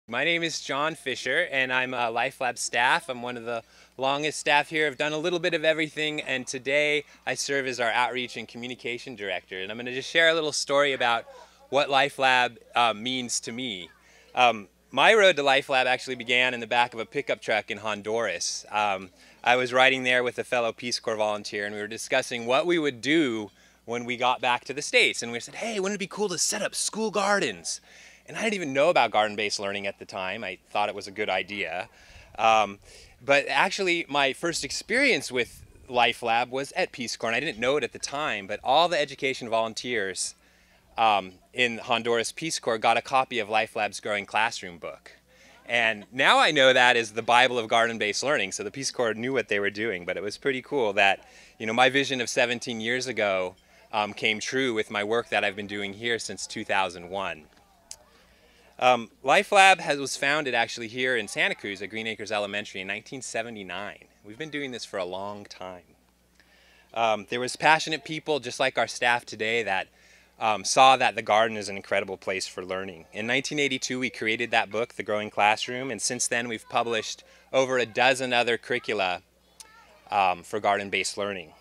My name is John Fisher, and I'm a Life Lab staff. I'm one of the longest staff here. I've done a little bit of everything, and today I serve as our outreach and communication director. And I'm going to just share a little story about what Life Lab means to me. My road to Life Lab actually began in the back of a pickup truck in Honduras. I was riding there with a fellow Peace Corps volunteer, and we were discussing what we would do when we got back to the States. And we said, hey, wouldn't it be cool to set up school gardens? And I didn't even know about garden-based learning at the time. I thought it was a good idea. But actually, my first experience with Life Lab was at Peace Corps, and I didn't know it at the time, but all the education volunteers in Honduras Peace Corps got a copy of Life Lab's Growing Classroom book. And now I know that is the Bible of garden-based learning, so the Peace Corps knew what they were doing, but it was pretty cool that, my vision of 17 years ago came true with my work that I've been doing here since 2001. Life Lab was founded actually here in Santa Cruz at Green Acres Elementary in 1979. We've been doing this for a long time. There was passionate people just like our staff today that saw that the garden is an incredible place for learning. In 1982 we created that book, The Growing Classroom, and since then we've published over a dozen other curricula for garden-based learning.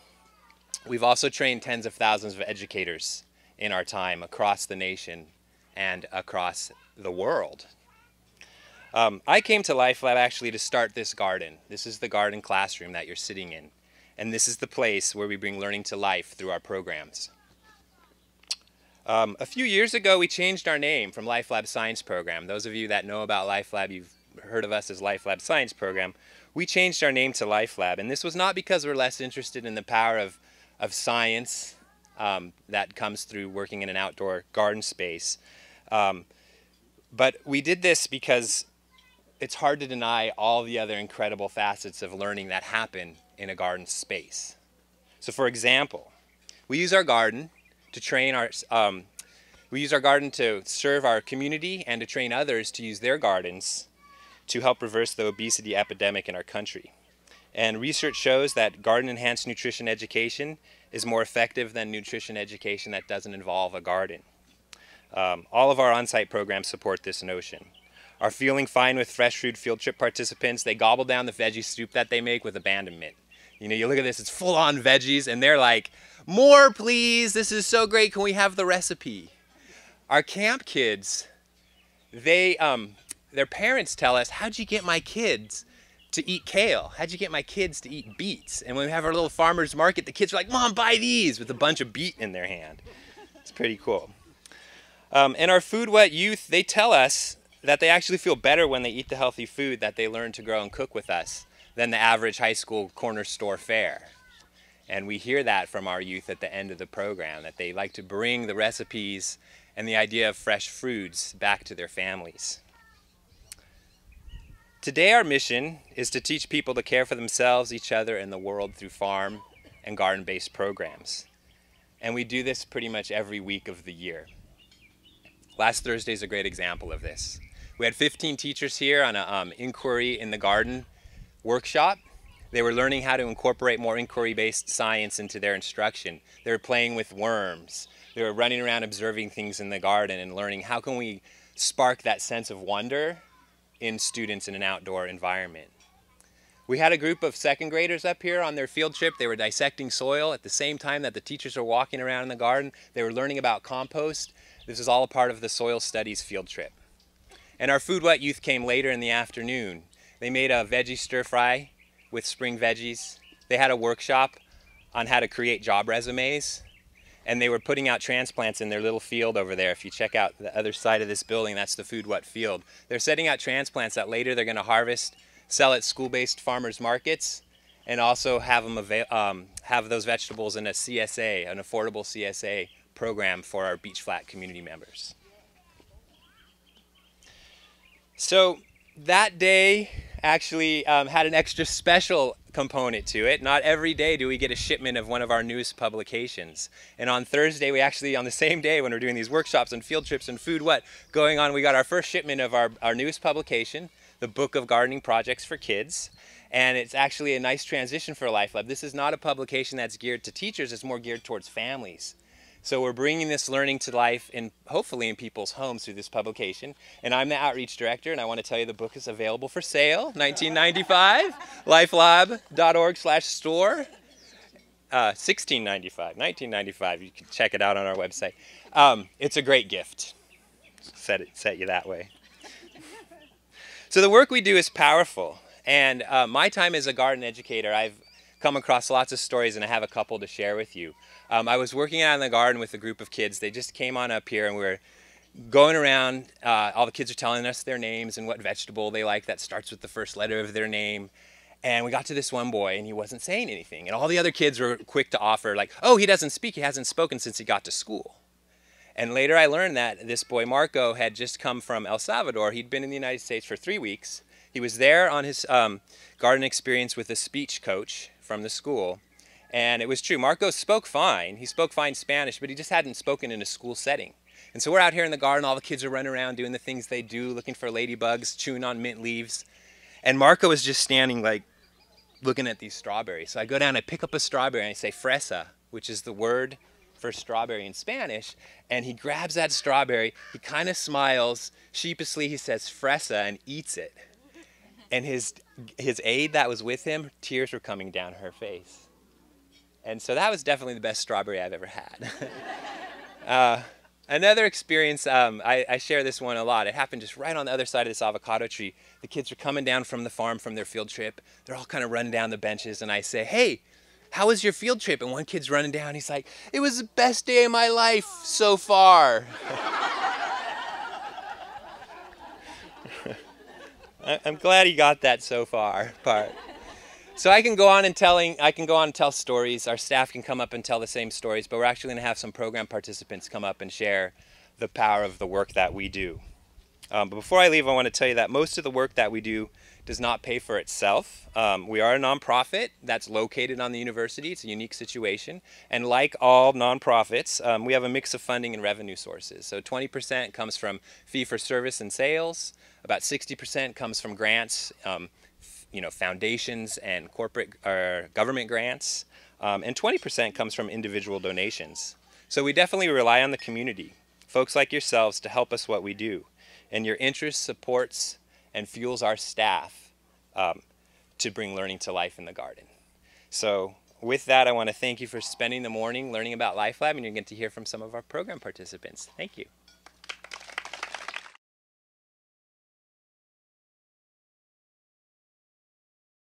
We've also trained tens of thousands of educators in our time across the nation and across the world. I came to Life Lab actually to start this garden. This is the garden classroom that you're sitting in, and this is the place where we bring learning to life through our programs. A few years ago we changed our name from Life Lab Science Program. Those of you that know about Life Lab, you've heard of us as Life Lab Science Program. We changed our name to Life Lab, and this was not because we're less interested in the power of science that comes through working in an outdoor garden space. But we did this because it's hard to deny all the other incredible facets of learning that happen in a garden space. So for example, we use our garden to serve our community and to train others to use their gardens to help reverse the obesity epidemic in our country. And research shows that garden-enhanced nutrition education is more effective than nutrition education that doesn't involve a garden. All of our on-site programs support this notion. Our Feeling Fine with Fresh Food field trip participants, they gobble down the veggie soup that they make with abandonment. You look at this, it's full-on veggies, and they're like, more please, this is so great, can we have the recipe? Our camp kids, their parents tell us, how'd you get my kids to eat kale? How'd you get my kids to eat beets? And when we have our little farmer's market, the kids are like, Mom, buy these, with a bunch of beet in their hand. It's pretty cool. And our Food Wet youth, they tell us that they actually feel better when they eat the healthy food that they learn to grow and cook with us than the average high school corner store fare. And we hear that from our youth at the end of the program, that they like to bring the recipes and the idea of fresh foods back to their families. Today our mission is to teach people to care for themselves, each other, and the world through farm and garden-based programs. And we do this pretty much every week of the year. Last Thursday is a great example of this. We had 15 teachers here on an inquiry in the garden workshop. They were learning how to incorporate more inquiry-based science into their instruction. They were playing with worms. They were running around observing things in the garden and learning how can we spark that sense of wonder in students in an outdoor environment. We had a group of second graders up here on their field trip. They were dissecting soil at the same time that the teachers were walking around in the garden. They were learning about compost. This is all a part of the soil studies field trip. And our Food Wet youth came later in the afternoon. They made a veggie stir fry with spring veggies. They had a workshop on how to create job resumes. And they were putting out transplants in their little field over there. If you check out the other side of this building, that's the Food Wet field. They're setting out transplants that later they're going to harvest, sell at school-based farmers markets, and also have those vegetables in a CSA, an affordable CSA program for our Beach Flat community members. So that day actually had an extra special component to it. Not every day do we get a shipment of one of our newest publications. And on Thursday, we actually, on the same day when we're doing these workshops and field trips and Food Wet going on, we got our first shipment of our newest publication, the Book of Gardening Projects for Kids. And it's actually a nice transition for Life Lab. This is not a publication that's geared to teachers, it's more geared towards families. So we're bringing this learning to life in hopefully in people's homes through this publication. And I'm the outreach director, and I want to tell you the book is available for sale, 1995, lifelab.org/store. 1695, 1995. You can check it out on our website. It's a great gift. Set you that way. So the work we do is powerful. And my time as a garden educator, I've come across lots of stories, and I have a couple to share with you. I was working out in the garden with a group of kids. They just came on up here, and we were going around. All the kids are telling us their names and what vegetable they like that starts with the first letter of their name. And we got to this one boy, and he wasn't saying anything. And all the other kids were quick to offer, like, oh, he doesn't speak. He hasn't spoken since he got to school. And later I learned that this boy, Marco, had just come from El Salvador. He'd been in the United States for 3 weeks. He was there on his garden experience with a speech coach from the school. And it was true. Marco spoke fine. He spoke fine Spanish, but he just hadn't spoken in a school setting. And so we're out here in the garden. All the kids are running around doing the things they do, looking for ladybugs, chewing on mint leaves. And Marco was just standing, like, looking at these strawberries. So I go down, I pick up a strawberry, and I say fresa, which is the word for strawberry in Spanish. And he grabs that strawberry. He kind of smiles. Sheepishly, he says fresa and eats it. And his aide that was with him, tears were coming down her face. And so that was definitely the best strawberry I've ever had. Another experience, I share this one a lot. It happened just right on the other side of this avocado tree. The kids are coming down from the farm from their field trip. They're all kind of running down the benches, and I say, hey, how was your field trip? And one kid's running down. He's like, it was the best day of my life so far. I'm glad he got that so far part. So I can go on and tell stories. Our staff can come up and tell the same stories, but we're actually going to have some program participants come up and share the power of the work that we do. But before I leave, I want to tell you that most of the work that we do does not pay for itself. We are a nonprofit that's located on the university. It's a unique situation. And like all nonprofits, we have a mix of funding and revenue sources. So 20% comes from fee-for-service and sales. About 60% comes from grants, foundations and corporate or government grants, and 20% comes from individual donations. So we definitely rely on the community, folks like yourselves, to help us what we do. And your interest supports and fuels our staff to bring learning to life in the garden. So with that, I want to thank you for spending the morning learning about LifeLab, and you're going to hear from some of our program participants. Thank you.